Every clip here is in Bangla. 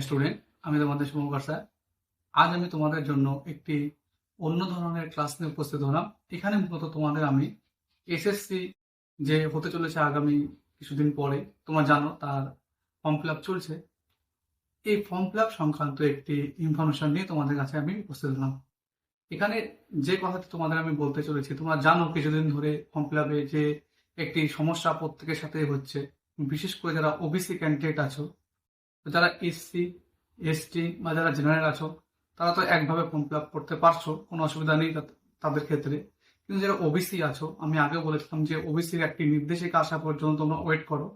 স্টুডেন্ট, আমি তোমাদের শুভঙ্কর স্যার। আজ আমি তোমাদের জন্য একটি অন্য ধরনের ক্লাস নিয়ে উপস্থিত হলাম। এখানে মূলত তোমাদের আমি এসএসসি যে হতে চলেছে আগামী কিছুদিন পরে, তোমরা জানো তার ফর্ম ফিল আপ চলছে। এই ফর্ম ফিল আপ সংক্রান্ত একটি ইনফরমেশন নিয়ে তোমাদের কাছে আমি উপস্থিত হলাম। এখানে যে কথাটি তোমাদের আমি বলতে চলেছি, তোমরা জানো কিছুদিন ধরে ফর্ম ফিল আপে যে একটি সমস্যা প্রত্যেকের সাথে হচ্ছে, বিশেষ করে যারা ওবিসি ক্যান্ডিডেট আছো, তো যারা এসসি এসটি বা যারা জেনারেল আছো, তারা তো একভাবে ফর্ম ফিল আপ করতে পারছো, কোনো অসুবিধা নেই তাদের ক্ষেত্রে। কিন্তু যারা ওবিসি আছো, আমি আগেও বলেছিলাম যে ওবিসির একটি নির্দেশিকা আসা পর্যন্ত তোমরা ওয়েট করো।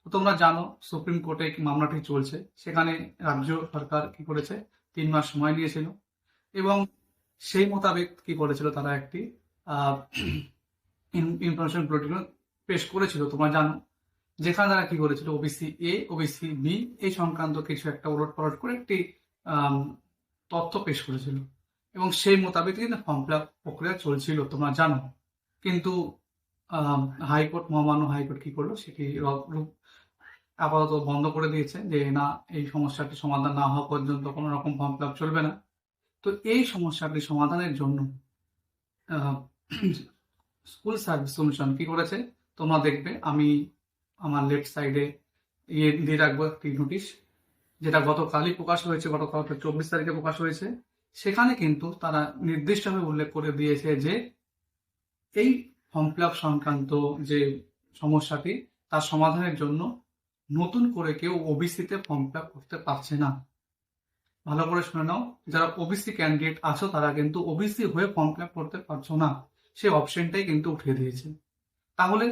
তো তোমরা জানো সুপ্রিম কোর্টে এই মামলাটি চলছে। সেখানে রাজ্য সরকার কি করেছে, 3 মাস সময় নিয়েছিল এবং সেই মোতাবেক কি করেছিল, তারা একটি ইনফরমেশন বুলেটিন পেশ করেছিল, তোমরা জানো। যেখানে তারা কি করেছিল, ওবিসি এ ওবিসি বি এই সংক্রান্ত কিছু একটা উলট পালট করে একটি আম, তথ্য পেশ করেছিল এবং সেই মোতাবেক কিন্তু ফর্ম ফিল আপ প্রক্রিয়া চলছিল, তোমরা জানো। কিন্তু হাইকোর্ট, মহামান্য হাইকোর্ট কি করলো, সেটি আপাতত বন্ধ করে দিয়েছে যে না, এই সমস্যাটি সমাধান না হওয়া পর্যন্ত কোনো রকম ফর্ম ফিল আপ চলবে না। তো এই সমস্যাটি সমাধানের জন্য স্কুল সার্ভিস কমিশন কি করেছে, তোমরা দেখবে আমি আমার লেফট সাইডে দিয়ে রাখবো একটি নোটিশ, যেটা গতকালই প্রকাশ হয়েছে, গতকাল 24 তারিখে প্রকাশ হয়েছে। সেখানে কিন্তু তারা নির্দিষ্টভাবে উল্লেখ করে দিয়েছে যে এই ফর্ম ফিল আপ সংক্রান্ত যে সমস্যাটি, তার সমাধানের জন্য নতুন করে কেউ ওবিসিতে ফর্ম ফিল আপ করতে পারছে না। ভালো করে শুনে নাও, যারা ওবিসি ক্যান্ডিডেট আছো তারা কিন্তু ওবিসি হয়ে ফর্ম ফিল আপ করতে পারছো না, সেই অপশনটাই কিন্তু উঠিয়ে দিয়েছে। তাহলে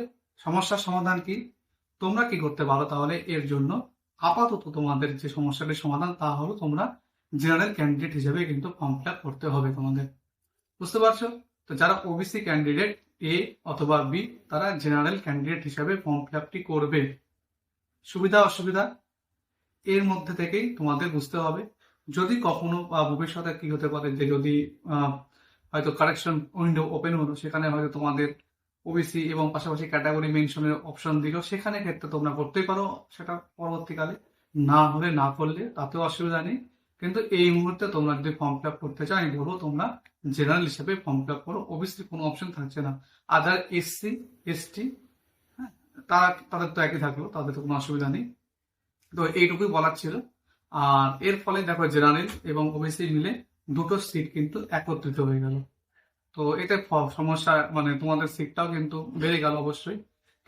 সমস্যার সমাধান কি? তোমরা কি করতে পারো তাহলে এর জন্য? আপাতত তোমাদের যে সমস্যাটির সমাধান তা হলো তোমরা জেনারেল ক্যান্ডিডেট হিসেবে কিন্তু ফর্ম ফিল আপ করতে হবে তোমাদের। বুঝতে পারছো? তো যারা ওবিসি ক্যান্ডিডেট এ অথবা বি, তারা জেনারেল ক্যান্ডিডেট হিসেবে ফর্ম ফিল আপটি করবে। সুবিধা অসুবিধা এর মধ্যে থেকেই তোমাদের বুঝতে হবে। যদি কখনো বা ভবিষ্যতে কি হতে পারে যে যদি হয়তো কারেকশন উইন্ডো ওপেন হলো, সেখানে হয়তো তোমাদের ওবিসি এবং পাশাপাশি ক্যাটাগরি মেনশনের অপশন দিল, সেখানে ক্ষেত্রে তোমরা করতেই পারো সেটা পরবর্তীকালে। না হলে না করলে তাতেও অসুবিধা নেই। কিন্তু এই মুহূর্তে তোমরা যদি ফর্ম ফিল আপ করতে চাও, আমি বলবো তোমরা জেনারেল হিসেবে ফর্ম ফিল আপ করো। ওবিসি কোনো অপশন থাকছে না। আদার এসসি এসটি, হ্যাঁ, তাদের তো একই থাকলো, তাদের তো কোনো অসুবিধা নেই। তো এইটুকুই বলার ছিল। আর এর ফলে দেখো জেনারেল এবং ওবিসি মিলে দুটো সিট কিন্তু একত্রিত হয়ে গেল। তো এতে সমস্যা মানে তোমাদের সিটটাও কিন্তু বেড়ে গেল অবশ্যই,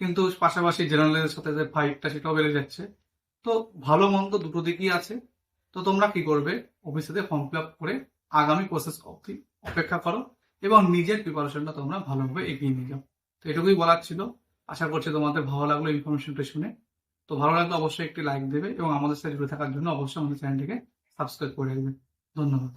কিন্তু পাশাপাশি জেনারেলের সাথে যে ফাইটটা সেটাও বেড়ে যাচ্ছে। তো ভালো মন্দ দুটো দিকই আছে। তো তোমরা কি করবে, অফিসে ফর্ম ফিল আপ করে আগামী প্রসেস অবধি অপেক্ষা করো এবং নিজের প্রিপারেশনটা তোমরা ভালোভাবে এগিয়ে নিয়ে যাও। তো এটুকুই বলার ছিল। আশা করছি তোমাদের ভালো লাগলো ইনফরমেশনটা শুনে। তো ভালো লাগলে অবশ্যই একটি লাইক দেবে এবং আমাদের সাথে জুড়ে থাকার জন্য অবশ্যই আমাদের চ্যানেলটিকে সাবস্ক্রাইব করে দেবে। ধন্যবাদ।